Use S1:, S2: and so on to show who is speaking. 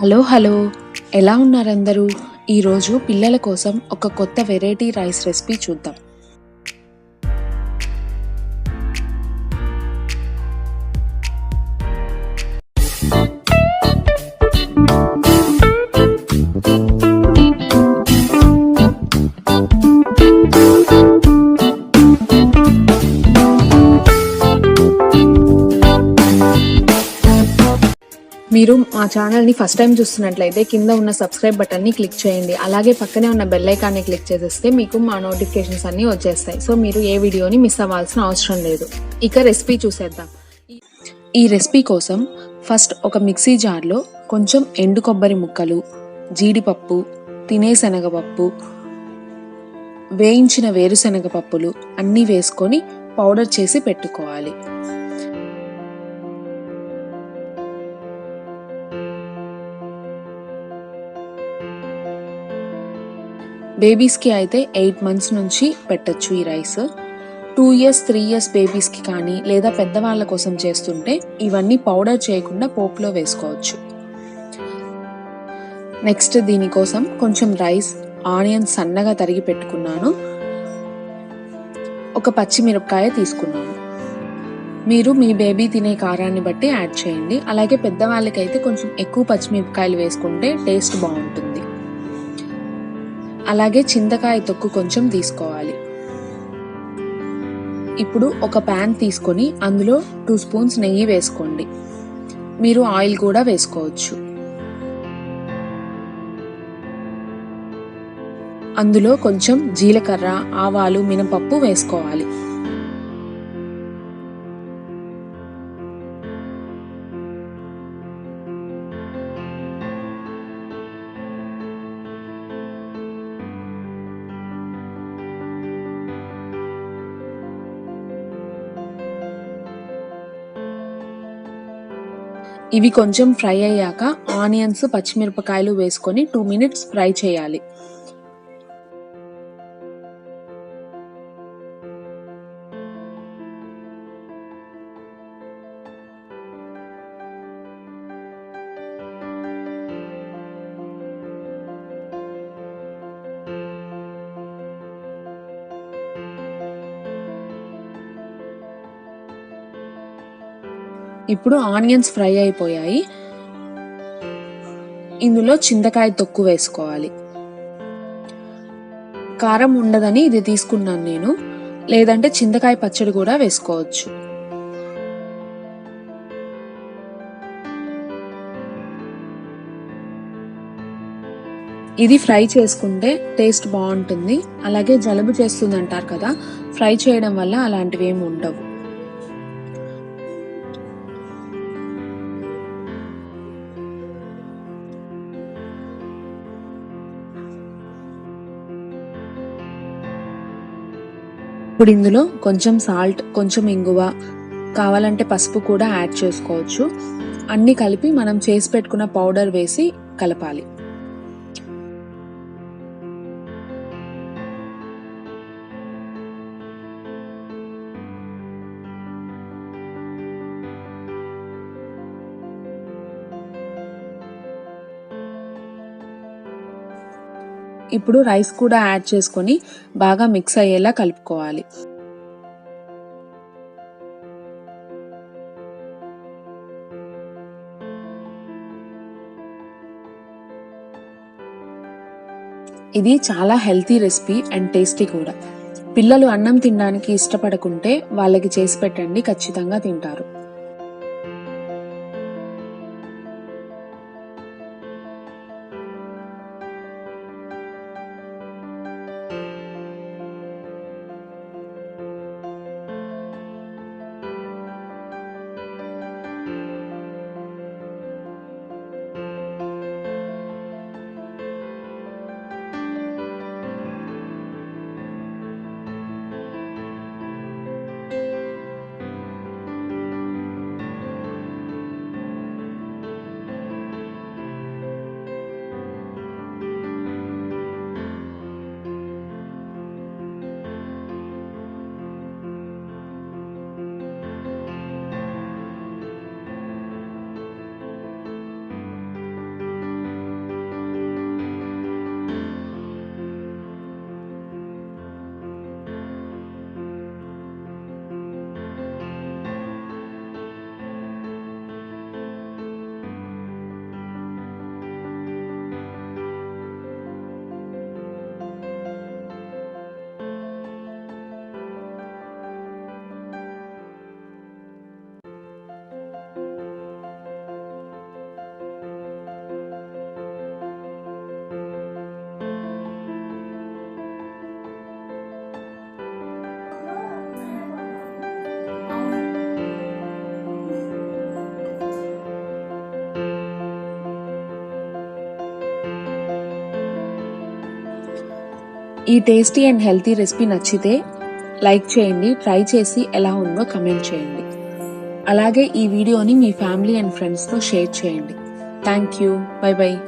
S1: Hello hello ఎలా ఉన్నారందరూ? ఈరోజు పిల్లల కోసం ఒక కొత్త వెరైటీ రైస్ రెసిపీ చూద్దాం. మీరు మా ఛానల్ని ఫస్ట్ టైం చూస్తున్నట్లయితే కింద ఉన్న సబ్స్క్రైబ్ బటన్ని క్లిక్ చేయండి. అలాగే పక్కనే ఉన్న బెల్ ఐకాన్ని క్లిక్ చేసేస్తే మీకు మా నోటిఫికేషన్స్ అన్నీ వచ్చేస్తాయి. సో మీరు ఏ వీడియోని మిస్ అవ్వాల్సిన అవసరం లేదు. ఇక రెసిపీ చూసేద్దాం. ఈ రెసిపీ కోసం ఫస్ట్ ఒక మిక్సీ జార్లో కొంచెం ఎండు కొబ్బరి ముక్కలు, జీడిపప్పు, తినే శనగపప్పు, వేయించిన వేరుశనగ పప్పులు అన్నీ వేసుకొని పౌడర్ చేసి పెట్టుకోవాలి. బేబీస్కి అయితే 8 months నుంచి పెట్టచ్చు ఈ రైస్. 2 years 3 years బేబీస్కి కానీ లేదా పెద్దవాళ్ళ కోసం చేస్తుంటే ఇవన్నీ పౌడర్ చేయకుండా పోపులో వేసుకోవచ్చు. నెక్స్ట్ దీనికోసం కొంచెం రైస్, ఆనియన్స్ సన్నగా తరిగి పెట్టుకున్నాను. ఒక పచ్చిమిరపకాయ తీసుకున్నాను. మీరు మీ బేబీ తినే కారాన్ని బట్టి యాడ్ చేయండి. అలాగే పెద్దవాళ్ళకైతే కొంచెం ఎక్కువ పచ్చిమిరపకాయలు వేసుకుంటే టేస్ట్ బాగుంటుంది. అలాగే చింతకాయ తొక్కు కొంచెం తీసుకోవాలి. ఇప్పుడు ఒక ప్యాన్ తీసుకొని అందులో 2 spoons నెయ్యి వేసుకోండి. మీరు ఆయిల్ కూడా వేసుకోవచ్చు. అందులో కొంచెం జీలకర్ర, ఆవాలు, మినపప్పు వేసుకోవాలి. ఇవి కొంచెం ఫ్రై అయ్యాక ఆనియన్స్, పచ్చిమిరపకాయలు వేసుకొని 2 minutes ఫ్రై చేయాలి. ఇప్పుడు ఆనియన్స్ ఫ్రై అయిపోయాయి. ఇందులో చింతకాయ తొక్కు వేసుకోవాలి. కారం ఉండదని ఇది తీసుకున్నాను నేను, లేదంటే చింతకాయ పచ్చడి కూడా వేసుకోవచ్చు. ఇది ఫ్రై చేసుకుంటే టేస్ట్ బాగుంటుంది. అలాగే జలుబు చేస్తుంది అంటారు కదా, ఫ్రై చేయడం వల్ల అలాంటివి ఏమి ఉండవు. ఇప్పుడు ఇందులో కొంచెం సాల్ట్, కొంచెం ఇంగువ, కావాలంటే పసుపు కూడా యాడ్ చేసుకోవచ్చు. అన్నీ కలిపి మనం చేసి పెట్టుకున్న పౌడర్ వేసి కలపాలి. ఇప్పుడు రైస్ కూడా యాడ్ చేసుకొని బాగా మిక్స్ అయ్యేలా కలుపుకోవాలి. ఇది చాలా హెల్తీ రెసిపీ అండ్ టేస్టీ కూడా. పిల్లలు అన్నం తినడానికి ఇష్టపడకుంటే వాళ్ళకి చేసి పెట్టండి, ఖచ్చితంగా తింటారు. ఈ టేస్టీ అండ్ హెల్తీ రెసిపీ నచ్చితే లైక్ చేయండి, ట్రై చేసి ఎలా ఉందో కమెంట్ చేయండి. అలాగే ఈ వీడియోని మీ ఫ్యామిలీ అండ్ ఫ్రెండ్స్తో షేర్ చేయండి. Thank you. By by.